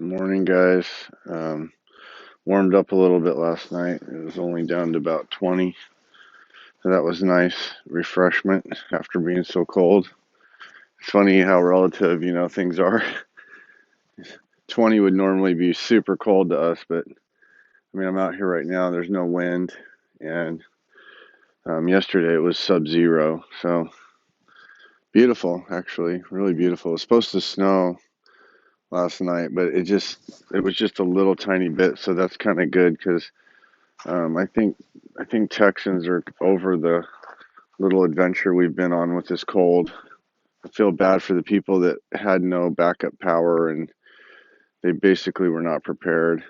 Morning, guys. Um, Warmed up a little bit last night. It was only down to about 20, so that was nice refreshment after being so cold. It's funny how relative, things are. 20 would normally be super cold to us, but I mean, I'm out here right now. There's no wind, and yesterday it was sub-zero, so beautiful, actually, really beautiful. It was supposed to snow last night, but it was just a little tiny bit, so that's kind of good because I think Texans are over the little adventure we've been on with this cold. I feel bad for the people that had no backup power and they basically were not prepared.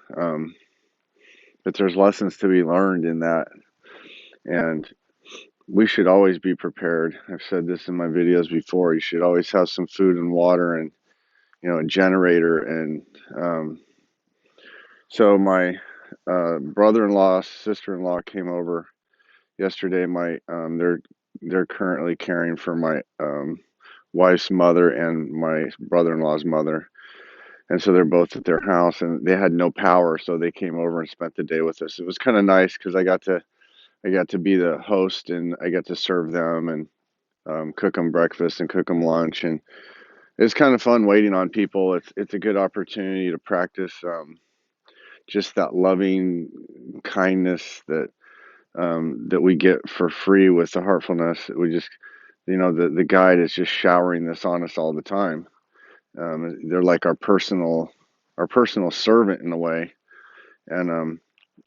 But there's lessons to be learned in that, and we should always be prepared. I've said this in my videos before. You should always have some food and water and a generator. And so my brother-in-law, sister-in-law came over yesterday. They're currently caring for my wife's mother and my brother-in-law's mother, and so they're both at their house, and they had no power, so they came over and spent the day with us. It was kind of nice because I got to be the host, and I got to serve them and cook them breakfast and cook them lunch, and it's kind of fun waiting on people. It's a good opportunity to practice just that loving kindness that we get for free with the heartfulness. We just, the guide is just showering this on us all the time. They're like our personal servant in a way, and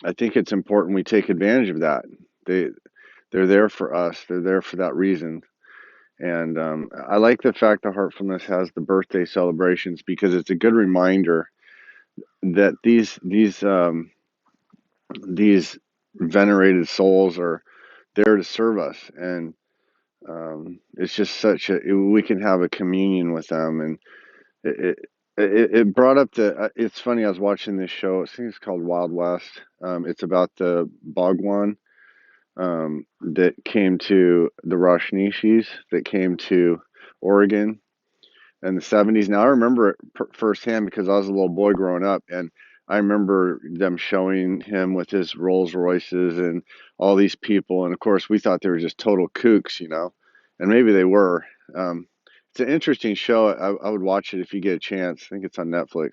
I think it's important we take advantage of that. They they're there for us. They're there for that reason, and I like the fact that Heartfulness has the birthday celebrations because it's a good reminder that these venerated souls are there to serve us, and it's just we can have a communion with them, and it brought up it's funny, I was watching this show. I think it's called Wild West. It's about the Bhagwan that came to the Rajneeshis that came to Oregon in the 70s. Now I remember it firsthand because I was a little boy growing up, and I remember them showing him with his Rolls Royces and all these people, and of course we thought they were just total kooks, and maybe they were. It's an interesting show. I would watch it if you get a chance. I think it's on Netflix.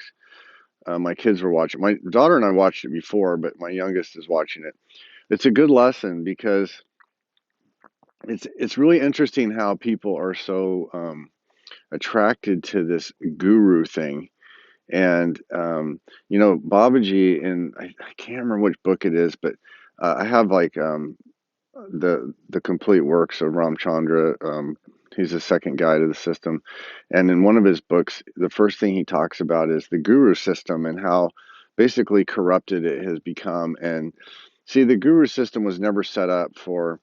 My kids were watching. My daughter and I watched it before, but my youngest is watching it. It's a good lesson because it's really interesting how people are so attracted to this guru thing. And Babaji, and I can't remember which book it is, but I have like the complete works of Ramchandra. He's the second guy to the system, and in one of his books, the first thing he talks about is the guru system and how basically corrupted it has become. And see, the guru system was never set up for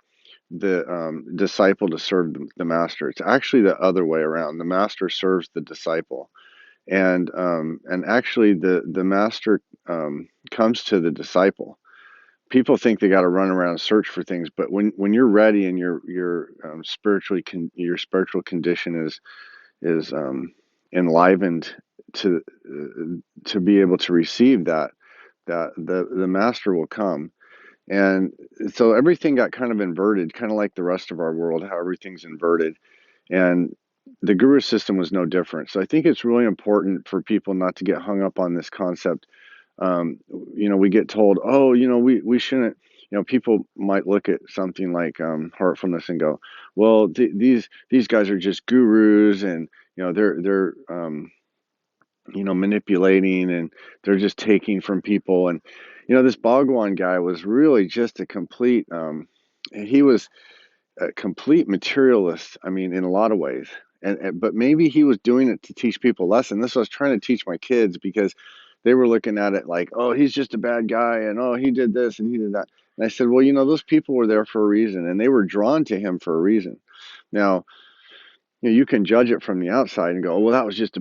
the disciple to serve the master. It's actually the other way around. The master serves the disciple, and actually the master comes to the disciple. People think they got to run around and search for things, but when you're ready and your spiritual condition is enlivened to to be able to receive that the master will come. And so everything got kind of inverted, kind of like the rest of our world, how everything's inverted. And the guru system was no different. So I think it's really important for people not to get hung up on this concept. We get told, oh, we shouldn't. People might look at something like heartfulness and go, well, these guys are just gurus, and they're manipulating, and they're just taking from people. And this Bhagwan guy was really just a complete. He was a complete materialist. I mean, in a lot of ways. But maybe he was doing it to teach people a lesson. This was trying to teach my kids because they were looking at it like, oh, he's just a bad guy, and oh, he did this and he did that. And I said, well, those people were there for a reason, and they were drawn to him for a reason. Now, you can judge it from the outside and go, oh, well, that was just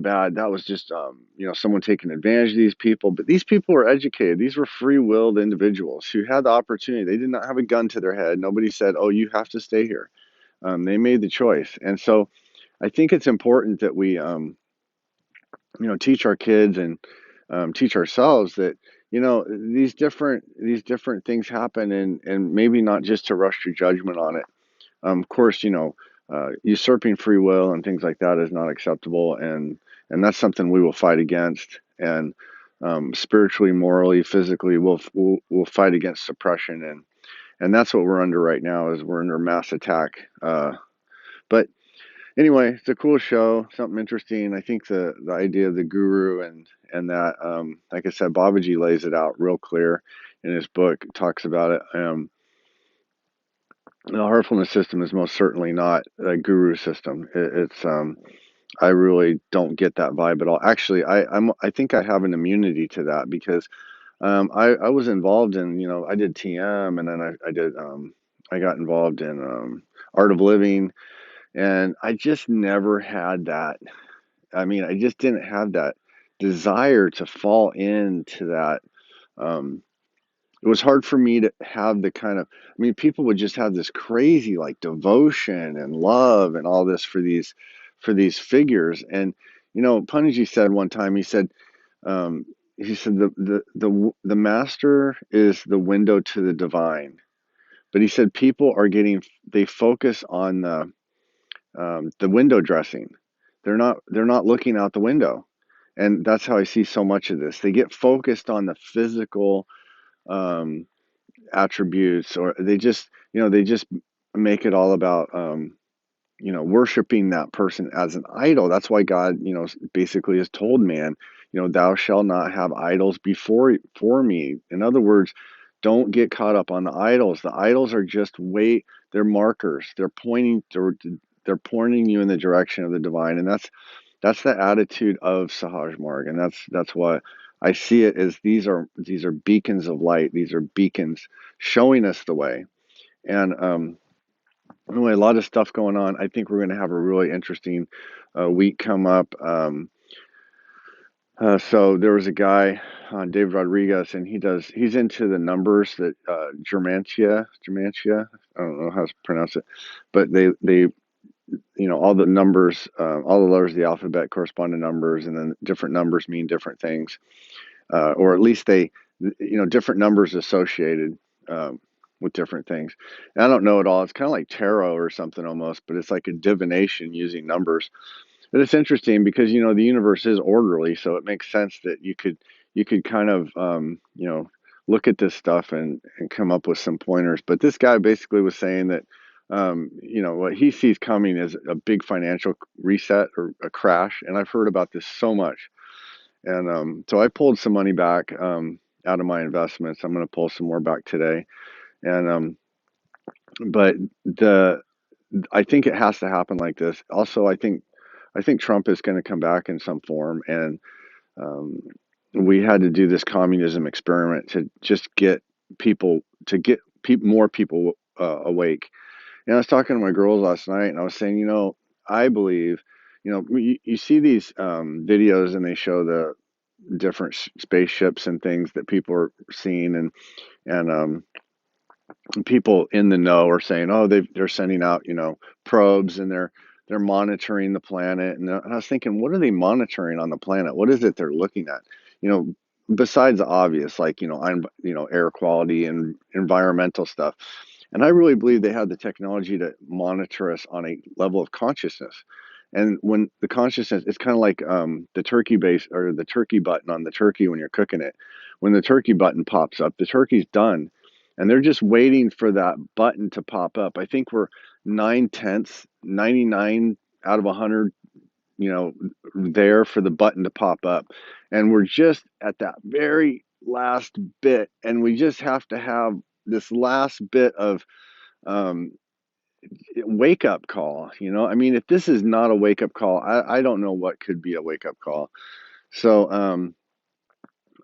someone taking advantage of these people. But these people were educated. These were free-willed individuals who had the opportunity. They did not have a gun to their head. Nobody said, oh, you have to stay here. They made the choice. And so I think it's important that we teach our kids and teach ourselves that, these different things happen, and maybe not just to rush to judgment on it. Of course, usurping free will and things like that is not acceptable, and that's something we will fight against. And spiritually, morally, physically, we'll fight against suppression, and that's what we're under right now. Is we're under mass attack. But anyway, it's a cool show, something interesting. I think the idea of the guru and that, like I said, Babaji lays it out real clear in his book. Talks about it. The heartfulness system is most certainly not a guru system. It's I really don't get that vibe at all. Actually, I think I have an immunity to that because I was involved in, I did TM, and then I got involved in Art of Living, and I just never had that. I mean, I just didn't have that desire to fall into that. Um, it was hard for me to have the kind of, I mean, people would just have this crazy like devotion and love and all this for these figures. And Puniji said one time, he said the master is the window to the divine. But he said people are they focus on the window dressing. They're not looking out the window. And that's how I see so much of this. They get focused on the physical um, attributes, or they just make it all about worshiping that person as an idol. That's why God, basically has told man, thou shalt not have idols before for me. In other words, don't get caught up on the idols. The idols are just they're markers. They're pointing you in the direction of the divine, and that's the attitude of Sahaj Marg, and that's what I see it as. These are beacons of light. These are beacons showing us the way. And anyway, a lot of stuff going on. I think we're going to have a really interesting week come up. So there was a guy, David Rodriguez, and he's into the numbers that Germantia. I don't know how to pronounce it, but they all the numbers, all the letters of the alphabet correspond to numbers, and then different numbers mean different things, or at least different numbers associated with different things. And I don't know it all. It's kind of like tarot or something almost, but it's like a divination using numbers. But it's interesting because the universe is orderly, so it makes sense that you could kind of look at this stuff and come up with some pointers. But this guy basically was saying that what he sees coming is a big financial reset or a crash, and I've heard about this so much. And so I pulled some money back out of my investments. I'm going to pull some more back today, and but the I think it has to happen like this. Also, I think Trump is going to come back in some form, and um, we had to do this communism experiment to just get people more people awake. And I was talking to my girls last night, and I was saying, I believe, you see these videos, and they show the different spaceships and things that people are seeing, and people in the know are saying, oh, they're sending out, probes, and they're monitoring the planet. And I was thinking, what are they monitoring on the planet? What is it they're looking at? You know, besides the obvious, like air quality and environmental stuff. And I really believe they have the technology to monitor us on a level of consciousness. And when the consciousness, it's kind of like the turkey base or the turkey button on the turkey when you're cooking it. When the turkey button pops up, the turkey's done, and they're just waiting for that button to pop up. I think we're 9/10, 99 out of 100, there for the button to pop up, and we're just at that very last bit, and we just have to have this last bit of um, wake up call. I mean, if this is not a wake up call, I don't know what could be a wake up call. So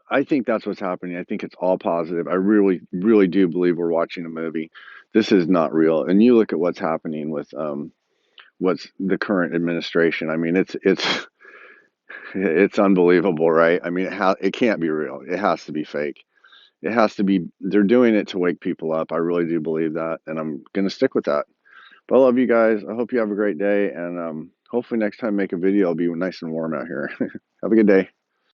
I think that's what's happening. I think it's all positive. I really, really do believe we're watching a movie. This is not real. And you look at what's happening with what's the current administration. I mean, it's it's unbelievable, right? I mean, it can't be real. It has to be fake. It has to be. They're doing it to wake people up. I really do believe that, and I'm gonna stick with that. But I love you guys. I hope you have a great day, and hopefully next time I make a video, it'll be nice and warm out here. Have a good day.